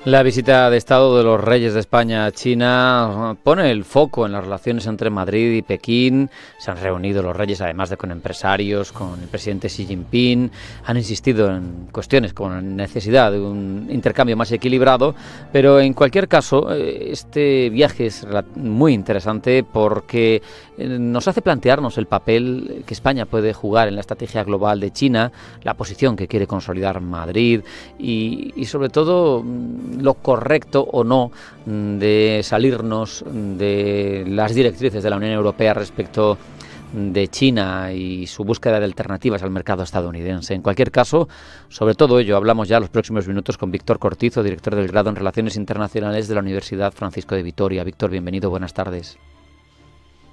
La visita de Estado de los Reyes de España a China pone el foco en las relaciones entre Madrid y Pekín. Se han reunido los reyes, además de con empresarios, con el presidente Xi Jinping. Han insistido en cuestiones como la necesidad de un intercambio más equilibrado, pero en cualquier caso, este viaje es muy interesante porque nos hace plantearnos el papel que España puede jugar en la estrategia global de China, la posición que quiere consolidar Madrid y sobre todo lo correcto o no de salirnos de las directrices de la Unión Europea respecto de China y su búsqueda de alternativas al mercado estadounidense. En cualquier caso, sobre todo ello hablamos ya los próximos minutos con Víctor Cortizo, director del grado en Relaciones Internacionales de la Universidad Francisco de Vitoria. Víctor, bienvenido, buenas tardes.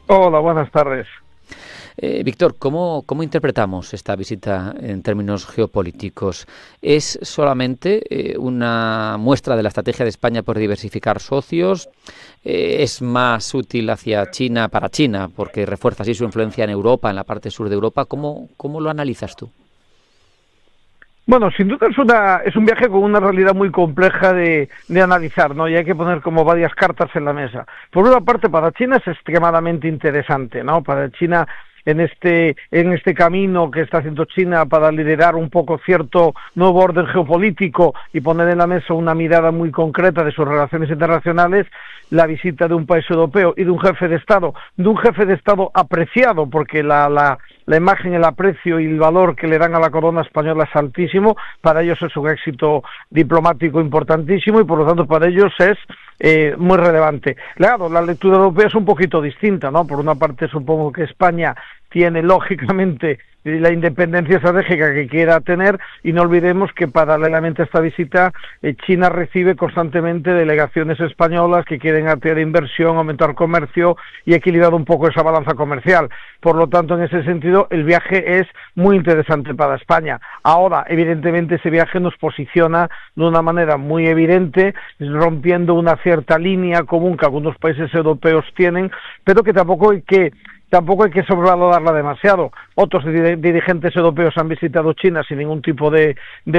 Hola, buenas tardes. Víctor, ¿cómo interpretamos esta visita en términos geopolíticos? ¿Es solamente una muestra de la estrategia de España por diversificar socios? ¿Es más útil hacia China para China porque refuerza así su influencia en Europa, en la parte sur de Europa? ¿Cómo lo analizas tú? Bueno, sin duda es un viaje con una realidad muy compleja de analizar, ¿no? Y hay que poner como varias cartas en la mesa. Por una parte, para China es extremadamente interesante, ¿no? Para China, en este camino que está haciendo China para liderar un poco cierto nuevo orden geopolítico y poner en la mesa una mirada muy concreta de sus relaciones internacionales, la visita de un país europeo y de un jefe de Estado apreciado, porque la imagen, el aprecio y el valor que le dan a la corona española es altísimo. Para ellos es un éxito diplomático importantísimo y por lo tanto para ellos es muy relevante. Claro, la lectura europea es un poquito distinta, ¿no? Por una parte supongo que España tiene lógicamente la independencia estratégica que quiera tener y no olvidemos que paralelamente a esta visita China recibe constantemente delegaciones españolas que quieren atraer inversión, aumentar comercio y equilibrar un poco esa balanza comercial. Por lo tanto, en ese sentido, el viaje es muy interesante para España. Ahora, evidentemente, ese viaje nos posiciona de una manera muy evidente, rompiendo una cierta línea común que algunos países europeos tienen, pero que tampoco hay que sobrevalorarla demasiado. Otros dirigentes europeos han visitado China sin ningún tipo de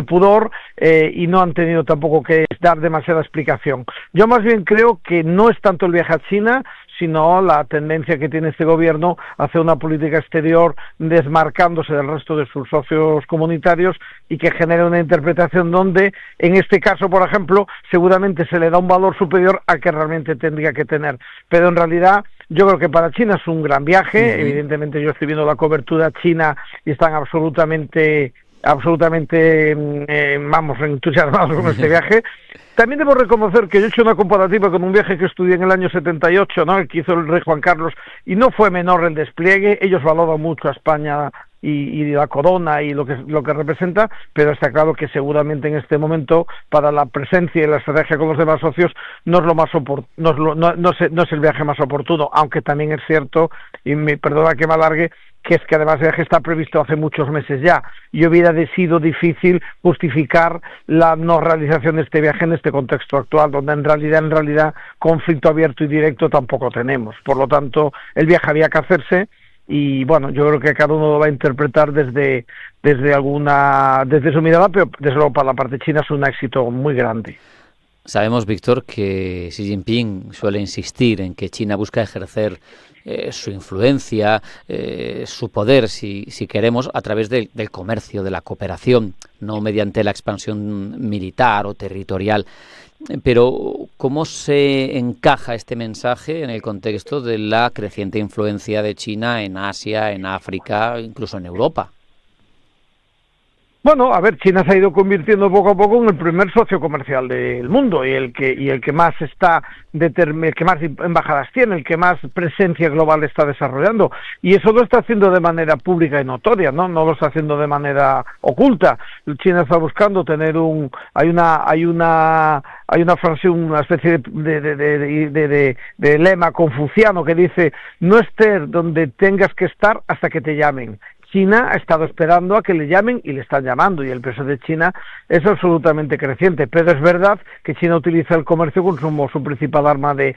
pudor y no han tenido tampoco que dar demasiada explicación. Yo más bien creo que no es tanto el viaje a China, sino la tendencia que tiene este gobierno hacia una política exterior desmarcándose del resto de sus socios comunitarios y que genera una interpretación donde, en este caso, por ejemplo, seguramente se le da un valor superior al que realmente tendría que tener. Pero en realidad, yo creo que para China es un gran viaje. Evidentemente yo estoy viendo la cobertura china y están absolutamente entusiasmados con este viaje. También debo reconocer que yo he hecho una comparativa con un viaje que estudié en el año 78, ¿no? El que hizo el rey Juan Carlos, y no fue menor el despliegue. Ellos valoran mucho a España y la corona y lo que representa, pero está claro que seguramente en este momento para la presencia y la estrategia con los demás socios no es el viaje más oportuno, aunque también es cierto, y perdona que me alargue, que es que además el viaje está previsto hace muchos meses ya, y hubiera sido difícil justificar la no realización de este viaje en este contexto actual, donde en realidad conflicto abierto y directo tampoco tenemos. Por lo tanto, el viaje había que hacerse. Y bueno, yo creo que cada uno lo va a interpretar desde su mirada, pero desde luego para la parte china es un éxito muy grande. Sabemos, Víctor, que Xi Jinping suele insistir en que China busca ejercer su influencia, su poder, si queremos, a través del comercio, de la cooperación, no mediante la expansión militar o territorial. Pero, ¿cómo se encaja este mensaje en el contexto de la creciente influencia de China en Asia, en África, incluso en Europa? Bueno, a ver, China se ha ido convirtiendo poco a poco en el primer socio comercial del mundo y el que más el que más embajadas tiene, el que más presencia global está desarrollando, y eso lo está haciendo de manera pública y notoria, no lo está haciendo de manera oculta. China está buscando tener hay una frase, una especie de lema confuciano que dice: no estés donde tengas que estar hasta que te llamen. China ha estado esperando a que le llamen y le están llamando, y el peso de China es absolutamente creciente, pero es verdad que China utiliza el comercio como su principal arma de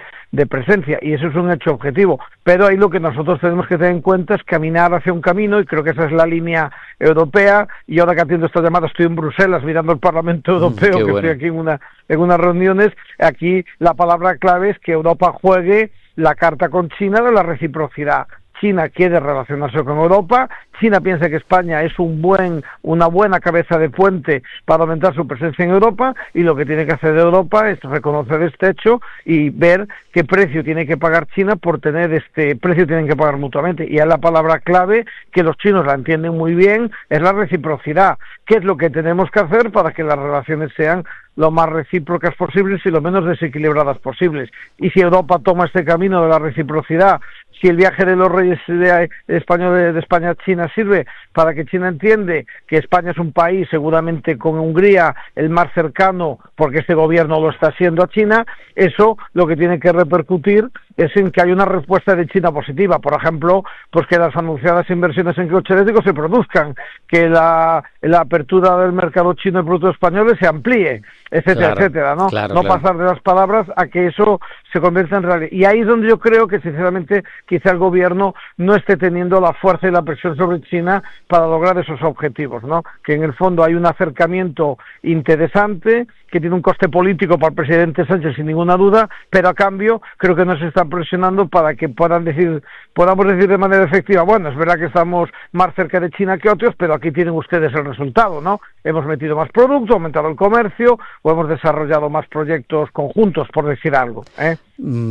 presencia, y eso es un hecho objetivo, pero ahí lo que nosotros tenemos que tener en cuenta es caminar hacia un camino, y creo que esa es la línea europea, y ahora que atiendo esta llamada estoy en Bruselas mirando el Parlamento Europeo, que estoy aquí en unas reuniones. Aquí la palabra clave es que Europa juegue la carta con China de la reciprocidad. China quiere relacionarse con Europa, China piensa que España es una buena cabeza de puente para aumentar su presencia en Europa, y lo que tiene que hacer Europa es reconocer este hecho y ver qué precio tiene que pagar China por tener este precio, tienen que pagar mutuamente. Y es la palabra clave, que los chinos la entienden muy bien, es la reciprocidad. ¿Qué es lo que tenemos que hacer para que las relaciones sean lo más recíprocas posibles y lo menos desequilibradas posibles? Y si Europa toma este camino de la reciprocidad, si el viaje de los reyes de España a China sirve para que China entiende que España es un país, seguramente con Hungría, el más cercano, porque este gobierno lo está haciendo a China, eso lo que tiene que repercutir es en que hay una respuesta de China positiva. Por ejemplo, pues que las anunciadas inversiones en coches eléctricos se produzcan, que la apertura del mercado chino de productos españoles se amplíe, etcétera, etcétera, ¿no? No pasar de las palabras a que eso se convierta en realidad. Y ahí es donde yo creo que, sinceramente, quizá el gobierno no esté teniendo la fuerza y la presión sobre China para lograr esos objetivos, ¿no? Que en el fondo hay un acercamiento interesante, que tiene un coste político para el presidente Sánchez sin ninguna duda, pero a cambio creo que nos están presionando para que podamos decir de manera efectiva, bueno, es verdad que estamos más cerca de China que otros, pero aquí tienen ustedes el resultado, ¿no? Hemos metido más producto, aumentado el comercio, o hemos desarrollado más proyectos conjuntos, por decir algo, ¿eh?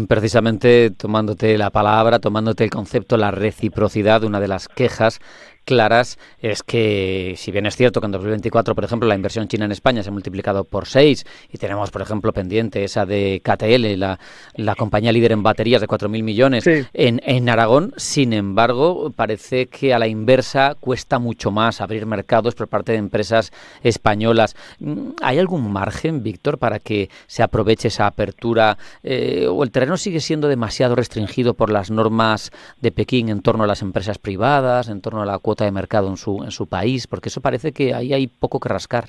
Precisamente tomándote la palabra, tomándote el concepto, la reciprocidad, una de las quejas claras es que, si bien es cierto que en 2024, por ejemplo, la inversión china en España se ha multiplicado por 6 y tenemos, por ejemplo, pendiente esa de KTL, la compañía líder en baterías de 4.000 millones sí. en Aragón, sin embargo, parece que a la inversa cuesta mucho más abrir mercados por parte de empresas españolas. ¿Hay algún margen, Víctor, para que se aproveche esa apertura o el terreno sigue siendo demasiado restringido por las normas de Pekín en torno a las empresas privadas, en torno a la cuota de mercado en su país? Porque eso parece que ahí hay poco que rascar.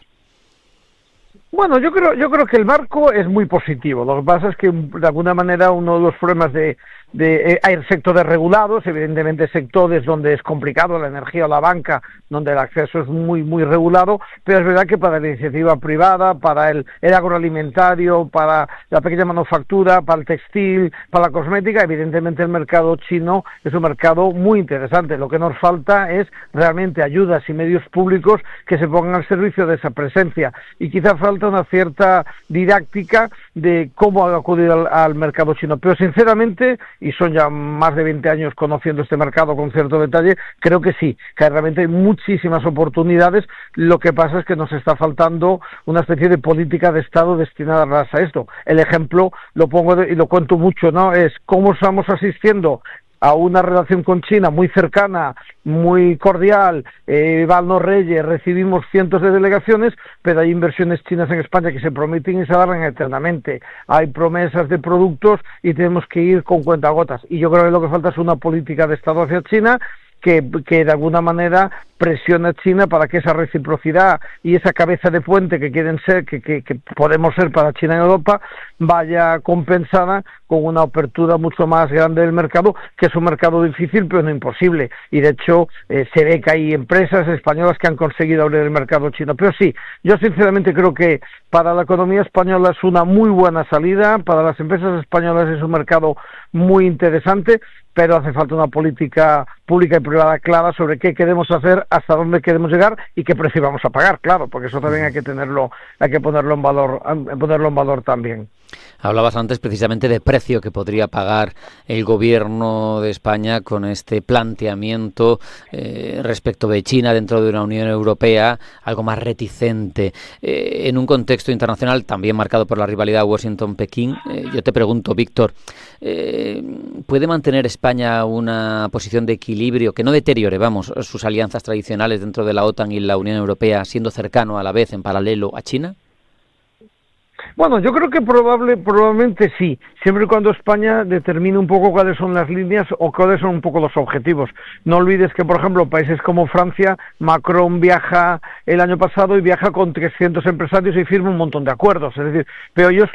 Bueno, yo creo que el marco es muy positivo. Lo que pasa es que, de alguna manera, uno de los problemas hay sectores regulados, evidentemente sectores donde es complicado, la energía o la banca, donde el acceso es muy, muy regulado, pero es verdad que para la iniciativa privada, para el agroalimentario, para la pequeña manufactura, para el textil, para la cosmética, evidentemente el mercado chino es un mercado muy interesante. Lo que nos falta es realmente ayudas y medios públicos que se pongan al servicio de esa presencia, y quizá falta una cierta didáctica de cómo acudir al mercado chino, pero sinceramente, y son ya más de 20 años conociendo este mercado con cierto detalle, creo que sí, que realmente hay muchísimas oportunidades. Lo que pasa es que nos está faltando una especie de política de Estado destinada a esto. El ejemplo lo pongo y lo cuento mucho, ¿no? Es cómo estamos asistiendo a una relación con China muy cercana, muy cordial, van los reyes, recibimos cientos de delegaciones, pero hay inversiones chinas en España que se prometen y se alargan eternamente. Hay promesas de productos y tenemos que ir con cuentagotas. Y yo creo que lo que falta es una política de Estado hacia China que de alguna manera presiona a China para que esa reciprocidad y esa cabeza de puente que quieren ser, que podemos ser para China en Europa, vaya compensada con una apertura mucho más grande del mercado, que es un mercado difícil pero no imposible. Y de hecho se ve que hay empresas españolas que han conseguido abrir el mercado chino. Pero sí, yo sinceramente creo que para la economía española es una muy buena salida, para las empresas españolas es un mercado muy interesante, pero hace falta una política pública y privada clara sobre qué queremos hacer, hasta dónde queremos llegar y qué precio vamos a pagar, claro, porque eso también hay que ponerlo en valor también. Hablabas antes precisamente de precio que podría pagar el gobierno de España con este planteamiento respecto de China dentro de una Unión Europea algo más reticente. En un contexto internacional también marcado por la rivalidad Washington-Pekín, yo te pregunto, Víctor, ¿puede mantener España una posición de equilibrio que no deteriore, sus alianzas tradicionales dentro de la OTAN y la Unión Europea, siendo cercano a la vez en paralelo a China? Bueno, yo creo que probablemente sí, siempre y cuando España determine un poco cuáles son las líneas o cuáles son un poco los objetivos. No olvides que, por ejemplo, países como Francia, Macron viaja el año pasado y viaja con 300 empresarios y firma un montón de acuerdos. Es decir, pero ellos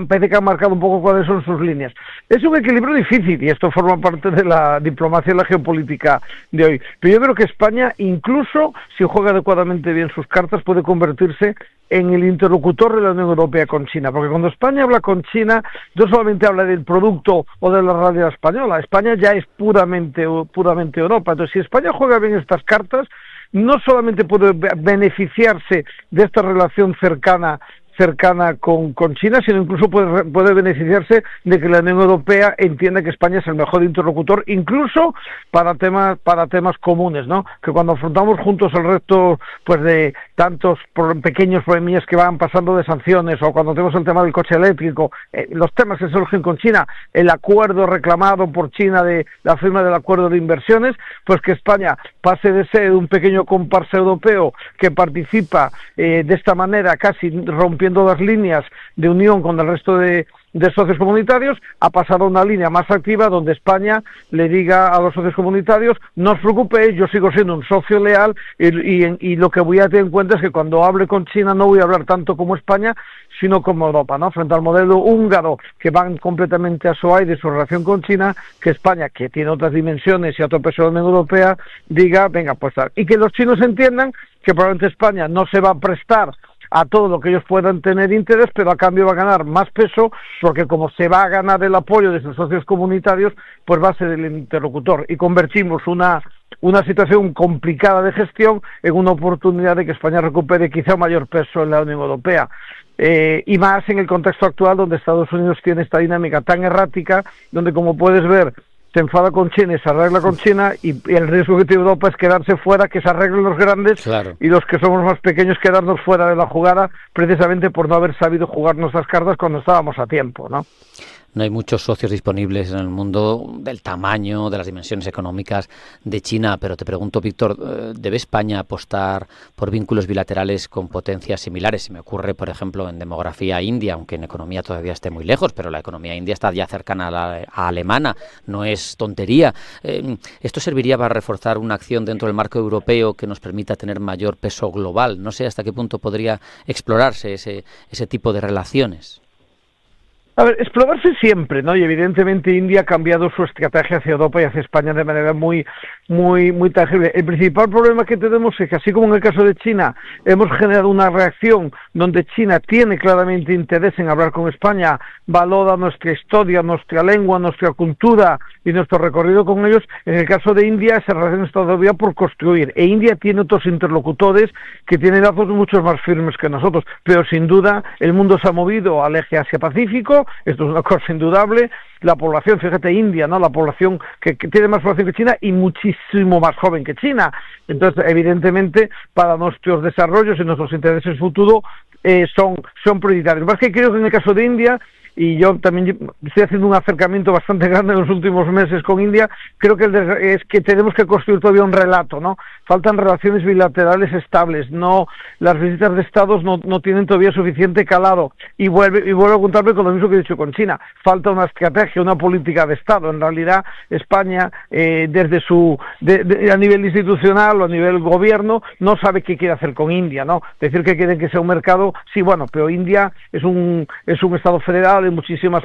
parece que han marcado un poco cuáles son sus líneas. Es un equilibrio difícil y esto forma parte de la diplomacia y la geopolítica de hoy. Pero yo creo que España, incluso si juega adecuadamente bien sus cartas, puede convertirse en el interlocutor de la Unión Europea con China, porque cuando España habla con China, no solamente habla del producto o de la realidad española, España ya es puramente Europa. Entonces, si España juega bien estas cartas, no solamente puede beneficiarse de esta relación cercana con China, sino incluso puede beneficiarse de que la Unión Europea entienda que España es el mejor interlocutor, incluso para temas comunes, ¿no? Que cuando afrontamos juntos el resto pues de tantos pequeños problemillas que van pasando de sanciones, o cuando tenemos el tema del coche eléctrico, los temas que surgen con China, el acuerdo reclamado por China de la firma del acuerdo de inversiones, pues que España pase de ser un pequeño comparsa europeo que participa de esta manera, casi rompiendo las líneas de unión con el resto de socios comunitarios, ha pasado a una línea más activa donde España le diga a los socios comunitarios: no os preocupéis, yo sigo siendo un socio leal y lo que voy a tener en cuenta es que cuando hable con China no voy a hablar tanto como España, sino como Europa, ¿no? Frente al modelo húngaro, que van completamente a su aire de su relación con China, que España, que tiene otras dimensiones y otro peso de la Unión Europea, diga, venga, pues tal. Y que los chinos entiendan que probablemente España no se va a prestar a todo lo que ellos puedan tener interés, pero a cambio va a ganar más peso, porque como se va a ganar el apoyo de sus socios comunitarios, pues va a ser el interlocutor, y convertimos una situación complicada de gestión en una oportunidad de que España recupere quizá un mayor peso en la Unión Europea. Y más en el contexto actual, donde Estados Unidos tiene esta dinámica tan errática, donde, como puedes ver, se enfada con China y se arregla con China, y el riesgo que tiene Europa es quedarse fuera, que se arreglen los grandes, claro, y los que somos más pequeños quedarnos fuera de la jugada, precisamente por no haber sabido jugar nuestras cartas cuando estábamos a tiempo, ¿no? No hay muchos socios disponibles en el mundo del tamaño, de las dimensiones económicas de China, pero te pregunto, Víctor, ¿debe España apostar por vínculos bilaterales con potencias similares? Se me ocurre, por ejemplo, en demografía India, aunque en economía todavía esté muy lejos, pero la economía india está ya cercana a la alemana, no es tontería. ¿Esto serviría para reforzar una acción dentro del marco europeo que nos permita tener mayor peso global? No sé hasta qué punto podría explorarse ese tipo de relaciones. A ver, explorarse siempre, ¿no? Y evidentemente India ha cambiado su estrategia hacia Europa y hacia España de manera muy tangible. El principal problema que tenemos es que, así como en el caso de China, hemos generado una reacción donde China tiene claramente interés en hablar con España, valora nuestra historia, nuestra lengua, nuestra cultura y nuestro recorrido con ellos. En el caso de India, esa relación está todavía por construir. E India tiene otros interlocutores que tienen lazos mucho más firmes que nosotros. Pero sin duda, el mundo se ha movido al eje Asia-Pacífico. Esto es una cosa indudable. La población, fíjate, India, ¿no? La población que tiene más población que China y muchísimo más joven que China. Entonces, evidentemente, para nuestros desarrollos y nuestros intereses futuros son prioritarios. Más que creo que en el caso de India, y yo también estoy haciendo un acercamiento bastante grande en los últimos meses con India, creo que es que tenemos que construir todavía un relato, ¿no? Faltan relaciones bilaterales estables, no, las visitas de estados no tienen todavía suficiente calado, y vuelvo a contarme con lo mismo que he dicho con China, falta una estrategia, una política de estado. En realidad España, desde a nivel institucional o a nivel gobierno, no sabe qué quiere hacer con India, ¿no? Decir que quieren que sea un mercado, sí, bueno, pero India es un estado federal, en muchísimas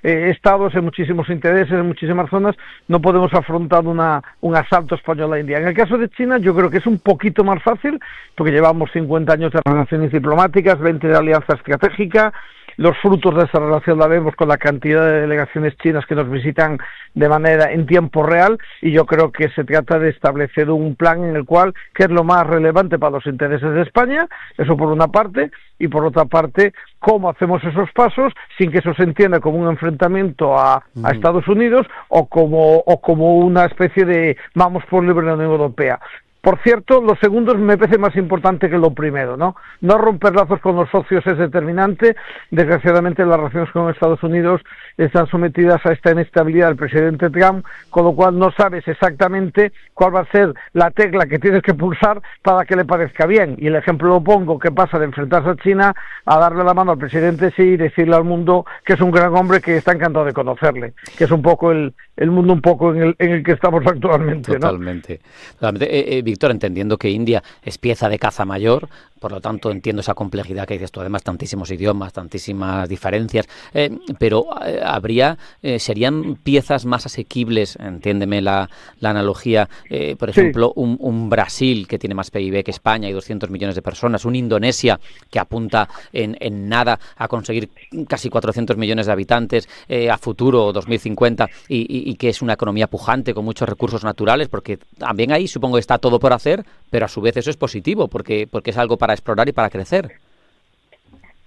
estados, en muchísimos intereses, en muchísimas zonas. No podemos afrontar un asalto español a India. En el caso de China, yo creo que es un poquito más fácil, porque llevamos 50 años de relaciones diplomáticas, 20 de alianza estratégica. Los frutos de esa relación la vemos con la cantidad de delegaciones chinas que nos visitan en tiempo real, y yo creo que se trata de establecer un plan en el cual, ¿qué es lo más relevante para los intereses de España? Eso por una parte, y por otra parte, cómo hacemos esos pasos sin que eso se entienda como un enfrentamiento a Estados Unidos o como una especie de vamos por libre de la Unión Europea. Por cierto, lo segundo me parece más importante que lo primero, ¿no? No romper lazos con los socios es determinante. Desgraciadamente las relaciones con Estados Unidos están sometidas a esta inestabilidad del presidente Trump, con lo cual no sabes exactamente cuál va a ser la tecla que tienes que pulsar para que le parezca bien. Y el ejemplo lo pongo, que pasa de enfrentarse a China a darle la mano al presidente Xi y decirle al mundo que es un gran hombre, que está encantado de conocerle, que es un poco el mundo un poco en el que estamos actualmente, ¿no? Totalmente. Víctor, entendiendo que India es pieza de caza mayor, por lo tanto entiendo esa complejidad que dices tú, además tantísimos idiomas, tantísimas diferencias, pero serían piezas más asequibles, entiéndeme la analogía, por ejemplo, sí, un Brasil que tiene más PIB que España y 200 millones de personas, un Indonesia que apunta en nada a conseguir casi 400 millones de habitantes a futuro, 2050, y que es una economía pujante con muchos recursos naturales, porque también ahí supongo que está todo por hacer, pero a su vez eso es positivo, porque es algo para explorar y para crecer.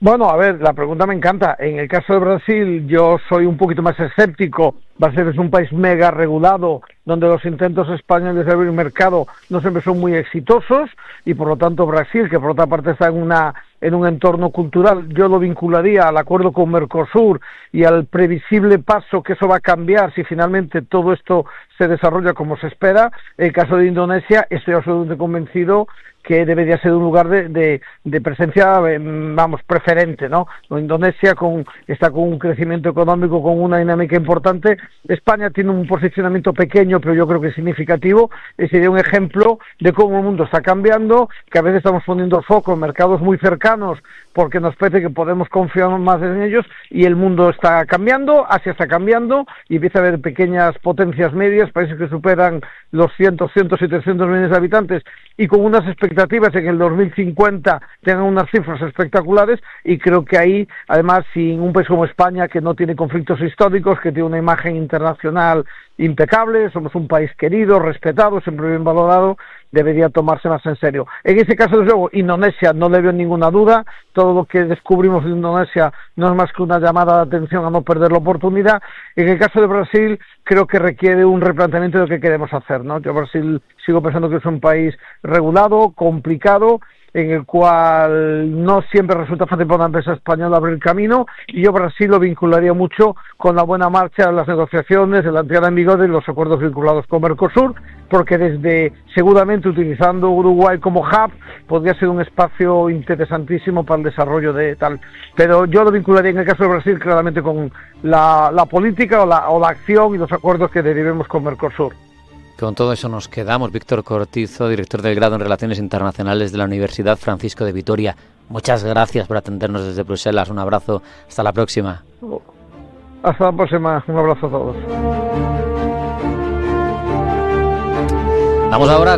Bueno, a ver, la pregunta me encanta. En el caso de Brasil, yo soy un poquito más escéptico. Brasil es un país mega regulado, donde los intentos españoles de abrir mercado no siempre son muy exitosos, y por lo tanto Brasil, que por otra parte está en un entorno cultural, yo lo vincularía al acuerdo con Mercosur y al previsible paso que eso va a cambiar si finalmente todo esto se desarrolla como se espera. En el caso de Indonesia, estoy absolutamente convencido que debería ser un lugar de presencia, preferente, ¿no? Indonesia está con un crecimiento económico, con una dinámica importante. España tiene un posicionamiento pequeño, pero yo creo que significativo, y sería un ejemplo de cómo el mundo está cambiando, que a veces estamos poniendo foco en mercados muy cercanos porque nos parece que podemos confiar más en ellos, y el mundo está cambiando, Asia está cambiando, y empieza a haber pequeñas potencias medias, países que superan los 100 y 300 millones de habitantes, y con unas expectativas en el 2050 tengan unas cifras espectaculares, y creo que ahí, además, sin un país como España, que no tiene conflictos históricos, que tiene una imagen internacional impecable, somos un país querido, respetado, siempre bien valorado, debería tomarse más en serio. En ese caso, desde luego, Indonesia no le veo ninguna duda. Todo lo que descubrimos de Indonesia no es más que una llamada de atención a no perder la oportunidad. En el caso de Brasil, creo que requiere un replanteamiento de lo que queremos hacer, ¿no? Yo Brasil sigo pensando que es un país regulado, complicado, en el cual no siempre resulta fácil para una empresa española abrir el camino, y yo Brasil lo vincularía mucho con la buena marcha de las negociaciones, de la entrada en vigor de los acuerdos vinculados con Mercosur, porque seguramente utilizando Uruguay como hub, podría ser un espacio interesantísimo para el desarrollo de tal. Pero yo lo vincularía en el caso de Brasil claramente con la política o la acción y los acuerdos que derivemos con Mercosur. Con todo eso nos quedamos. Víctor Cortizo, director del grado en Relaciones Internacionales de la Universidad Francisco de Vitoria. Muchas gracias por atendernos desde Bruselas. Un abrazo. Hasta la próxima. Hasta la próxima. Un abrazo a todos. Vamos ahora